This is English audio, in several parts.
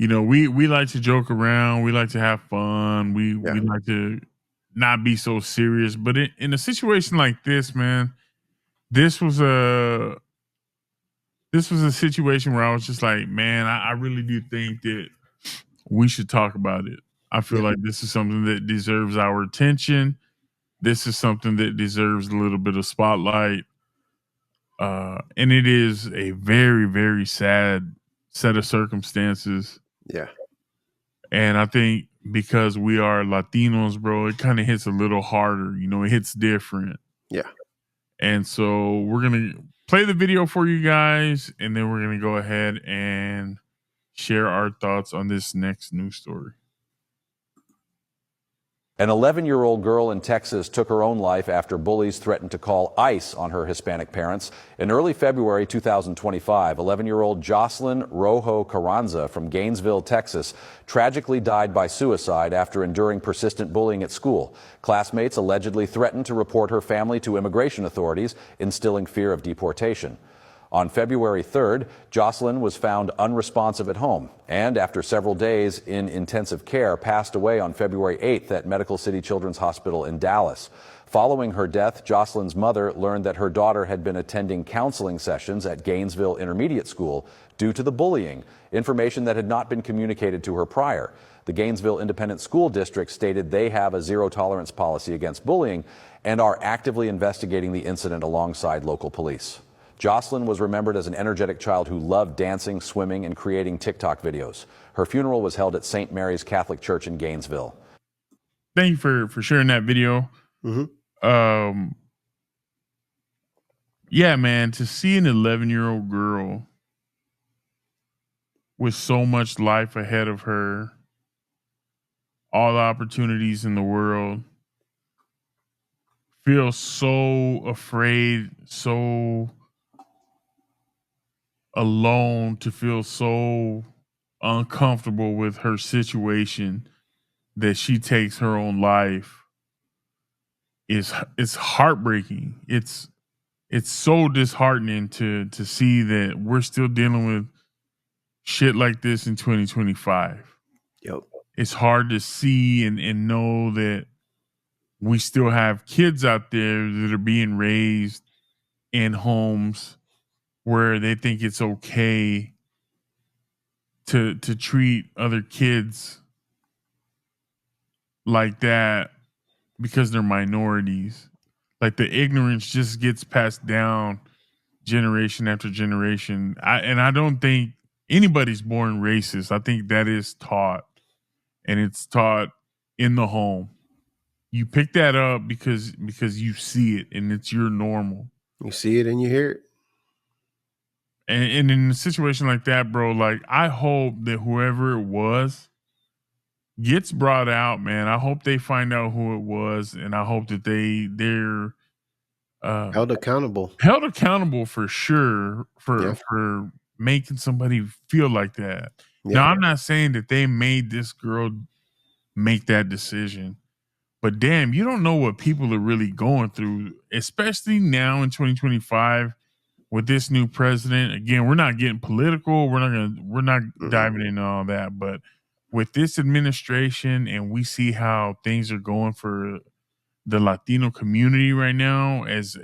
we like to joke around. We like to have fun. Yeah. We like to not be so serious. But in a situation like this, man, this was a this was a situation where I was just like, man, I really do think that we should talk about it. I feel Yeah. like this is something that deserves our attention. This is something that deserves a little bit of spotlight. And it is a very, very sad set of circumstances. Yeah. And I think because we are Latinos, bro, it kind of hits a little harder. It hits different. Yeah. And so we're going to play the video for you guys, and then we're going to go ahead and share our thoughts on this next news story. An 11-year-old girl in Texas took her own life after bullies threatened to call ICE on her Hispanic parents. In early February 2025, 11-year-old Jocelynn Rojo Carranza from Gainesville, Texas, tragically died by suicide after enduring persistent bullying at school. Classmates allegedly threatened to report her family to immigration authorities, instilling fear of deportation. On February 3rd, Jocelynn was found unresponsive at home and, after several days in intensive care, passed away on February 8th at Medical City Children's Hospital in Dallas. Following her death, Jocelyn's mother learned that her daughter had been attending counseling sessions at Gainesville Intermediate School due to the bullying, information that had not been communicated to her prior. The Gainesville Independent School District stated they have a zero-tolerance policy against bullying and are actively investigating the incident alongside local police. Jocelynn was remembered as an energetic child who loved dancing, swimming, and creating TikTok videos. Her funeral was held at St. Mary's Catholic Church in Gainesville. Thank you for sharing that video. Mm-hmm. Yeah, man, to see an 11-year-old girl with so much life ahead of her, all the opportunities in the world, feel so afraid, so alone, to feel so uncomfortable with her situation that she takes her own life it's heartbreaking. It's so disheartening to see that we're still dealing with shit like this in 2025. Yep. It's hard to see and know that we still have kids out there that are being raised in homes where they think it's okay to treat other kids like that because they're minorities. Like the ignorance just gets passed down generation after generation. I don't think anybody's born racist. I think that is taught, and it's taught in the home. You pick that up because you see it and it's your normal. You see it and you hear it. And in a situation like that, bro, like I hope that whoever it was gets brought out, man. I hope they find out who it was, and I hope that they're Held accountable. held accountable for sure Yeah. for making somebody feel like that. Yeah. Now, I'm not saying that they made this girl make that decision, but damn, you don't know what people are really going through, especially now in 2025 with this new president. Again, we're not getting political. We're not diving into all that, but with this administration, and we see how things are going for the Latino community right now, as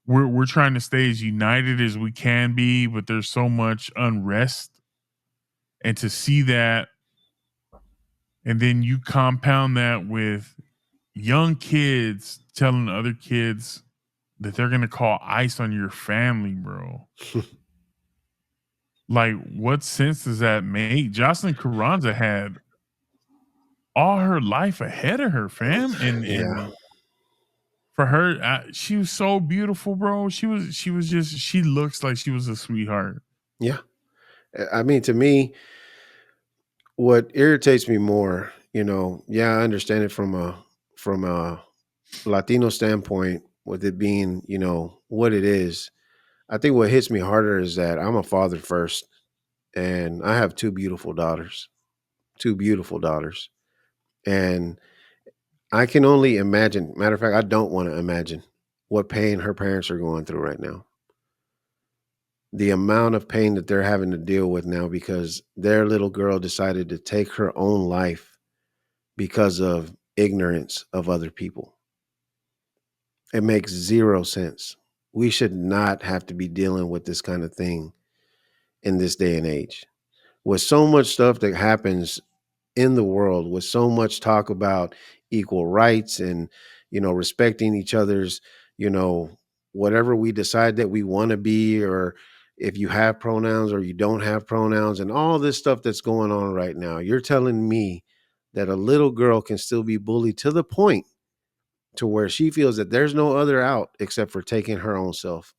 we're trying to stay as united as we can be, but there's so much unrest, and to see that, and then you compound that with young kids telling other kids that they're gonna call ICE on your family, bro. Like, what sense does that make? Jocelynn Carranza had all her life ahead of her, fam, and for her, she was so beautiful, bro. She looks like she was a sweetheart. Yeah. I mean, to me, what irritates me more, I understand it from a Latino standpoint, with it being, what it is. I think what hits me harder is that I'm a father first, and I have two beautiful daughters, and I can only imagine. Matter of fact, I don't want to imagine what pain her parents are going through right now. the amount of pain that they're having to deal with now because their little girl decided to take her own life because of ignorance of other people. It makes zero sense. We should not have to be dealing with this kind of thing in this day and age. With so much stuff that happens in the world, with so much talk about equal rights and, respecting each other's, you know, whatever we decide that we want to be, or if you have pronouns or you don't have pronouns, and all this stuff that's going on right now, you're telling me that a little girl can still be bullied to the point to where she feels that there's no other out except for taking her own self.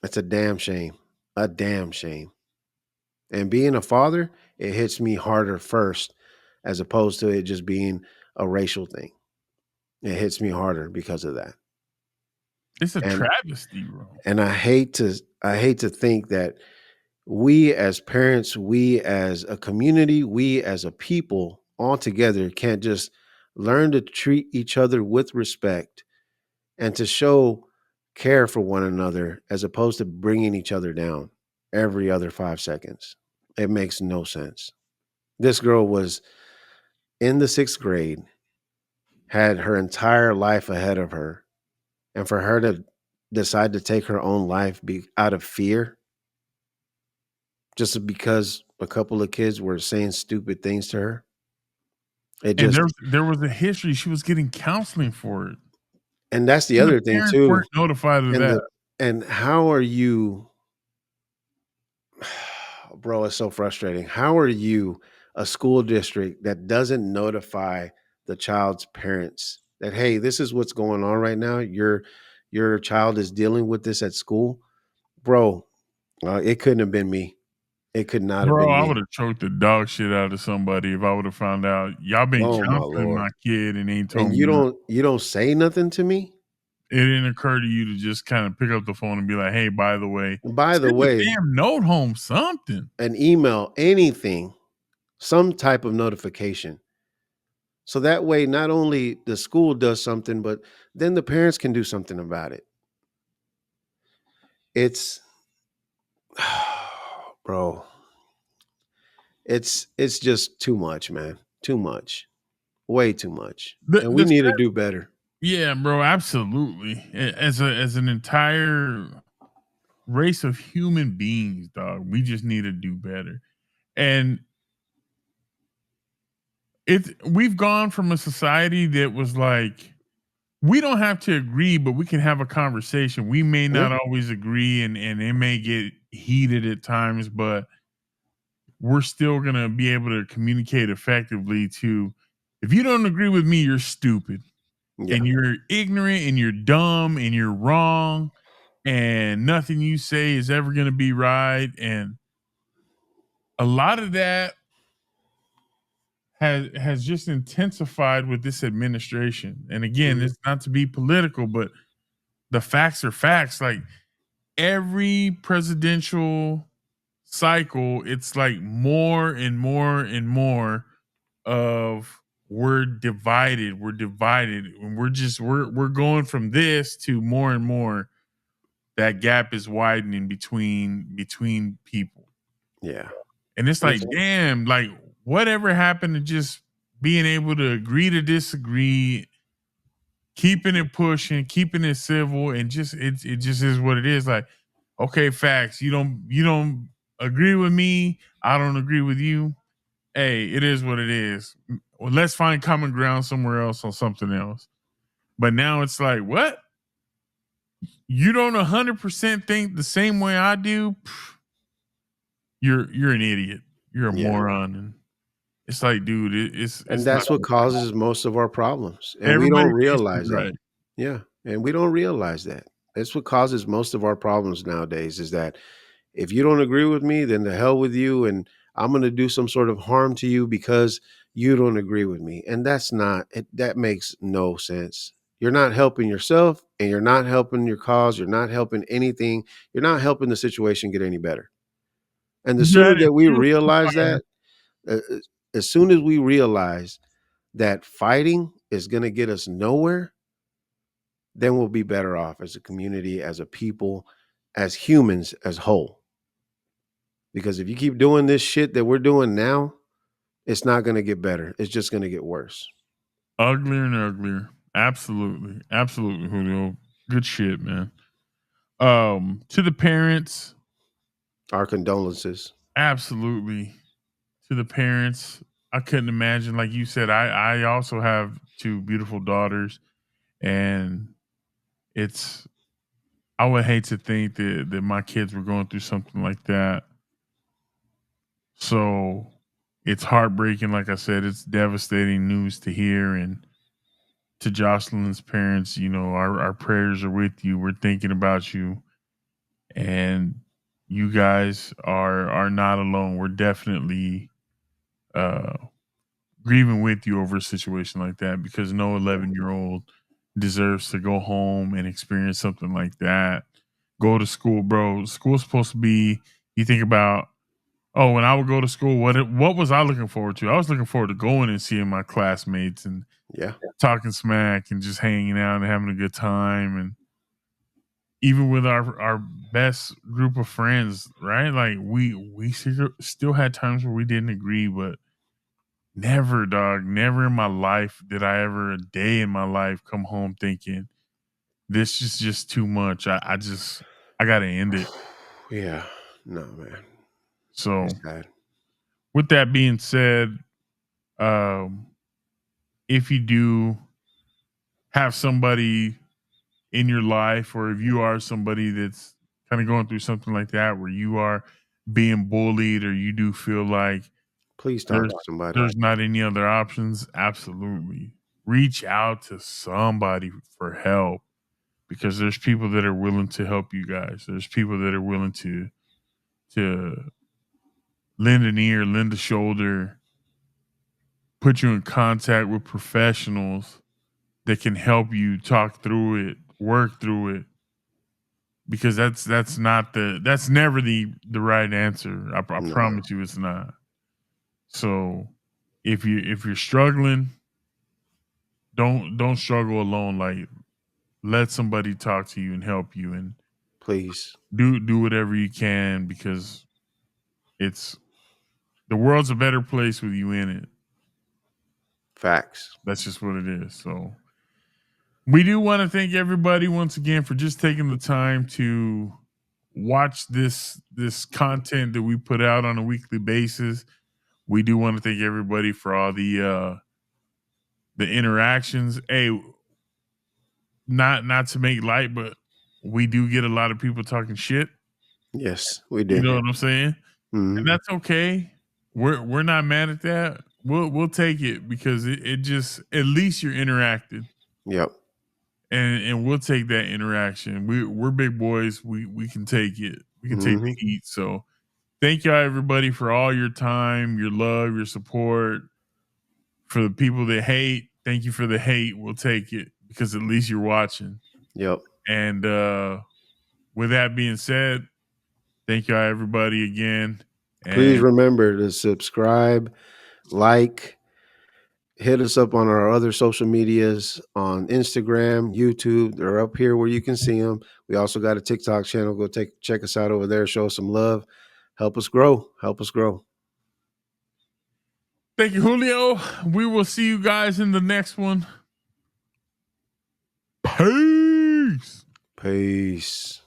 It's a damn shame. A damn shame. And being a father, it hits me harder first as opposed to it just being a racial thing. It hits me harder because of that. It's a And travesty, bro. and I hate to think that we as parents, we as a community, we as a people all together can't just learn to treat each other with respect and to show care for one another as opposed to bringing each other down every other 5 seconds. It makes no sense. This girl was in the 6th grade, had her entire life ahead of her, and for her to decide to take her own life out of fear, just because a couple of kids were saying stupid things to her, it And just there was a history. She was getting counseling for it. and that's the And the other thing parents too. weren't notified of And that. how are you, bro? It's so frustrating. How are you a school district that doesn't notify the child's parents that, hey, this is what's going on right now? Your child is dealing with this at school, bro. It couldn't have been me. It could not have Bro, been I me. would have choked the dog shit out of somebody if I would have found out y'all been Oh my counseling lord! my kid and ain't told And me nothing. you don't say nothing to me. It didn't occur to you to just kind of pick up the phone and be like, "Hey, by the way, By the send a way, damn note home, something." an email, anything, some type of notification. So that way, not only the school does something, but then the parents can do something about it. It's, bro, it's just too much, man. Too much, way too much, The and we the need to sad- do better. yeah, bro, absolutely. As an entire race of human beings, dog, we just need to do better. And we've gone from a society that was like, we don't have to agree, but we can have a conversation. We may Yeah, not always agree, and it may get heated at times, but we're still gonna be able to communicate effectively. To, if you don't agree with me, you're stupid yeah, and you're ignorant and you're dumb and you're wrong, and nothing you say is ever gonna be right. And a lot of that has just intensified with this administration. And again, mhm, it's not to be political, but the facts are facts. Like, every presidential cycle, it's like more and more and more of, we're divided, and we're going from this to more and more. That gap is widening between people. yeah. And it's like, It's damn, like, whatever happened to just being able to agree to disagree, keeping it pushing, keeping it civil, and just it just is what it is. Like, okay, facts. You don't agree with me. I don't agree with you. Hey, it is what it is. Well, let's find common ground somewhere else on something else. But now it's like, what? You don't 100% think the same way I do? Pff, you're an idiot. You're a yeah. moron. And it's like, dude, And it's not that's what causes most of our problems, and we everybody don't thinks they're realize that. right. Yeah, and we don't realize that. That's what causes most of our problems nowadays is that if you don't agree with me, then the hell with you, and I'm going to do some sort of harm to you because you don't agree with me. And that's not it, that makes no sense. You're not helping yourself and you're not helping your cause, you're not helping anything. You're not helping the situation get any better. And the That sooner and that we fuel the realize fire. that, uh, uh, as soon as we realize that fighting is going to get us nowhere, then we'll be better off as a community, as a people, as humans as whole. Because if you keep doing this shit that we're doing now, it's not going to get better. It's just going to get worse. Uglier and uglier. Absolutely. Absolutely, Julio. Good shit, man. To the parents, Our condolences. absolutely. To the parents, I couldn't imagine. Like you said, I also have two beautiful daughters, and it's I would hate to think that my kids were going through something like that. So it's heartbreaking. Like I said, it's devastating news to hear. And to Jocelyn's parents, our prayers are with you. We're thinking about you, and you guys are not alone. We're definitely uh grieving with you over a situation like that, because no 11-year-old deserves to go home and experience something like that. Go to school, bro. School's supposed to be, you think about, oh, when I would go to school, what was I looking forward to? I was looking forward to going and seeing my classmates and Yeah. talking smack and just hanging out and having a good time. And even with our best group of friends, right? Like we still had times where we didn't agree, but never, dog. Never in my life did I ever a day in my life come home thinking this is just too much. I gotta end it. Yeah. No, man. So It's sad. with that being said, um, if you do have somebody in your life, or if you are somebody that's kind of going through something like that where you are being bullied, or you do feel like Please talk there's to somebody. there's not any other options, absolutely reach out to somebody for help, because there's people that are willing to help you guys. There's people that are willing to lend an ear, lend a shoulder, put you in contact with professionals that can help you talk through it, work through it, because that's never the right answer. I No. promise you, it's not. So if you're struggling, don't struggle alone. Like, let somebody talk to you and help you, and Please. do whatever you can, because it's the world's a better place with you in it. Facts. That's just what it is. So we do want to thank everybody once again for just taking the time to watch this content that we put out on a weekly basis. We do want to thank everybody for all the interactions. Hey, not to make light, but we do get a lot of people talking shit. Yes, we You do. know what I'm saying? Mhm. And that's okay. We're not mad at that. We'll take it, because it just, at least you're interacting, Yep. and we'll take that interaction. We're big boys. We can take it. We can take Mhm. the heat. So thank y'all everybody for all your time, your love, your support. For the people that hate, thank you for the hate. We'll take it, because at least you're watching. Yep. And with that being said, thank y'all everybody again. Please And remember to subscribe, like, hit us up on our other social medias on Instagram, YouTube. They're up here where you can see them. We also got a TikTok channel. Go check us out over there. Show us some love. Help us grow. Help us grow. thank you, Julio. We will see you guys in the next one. Peace. Peace.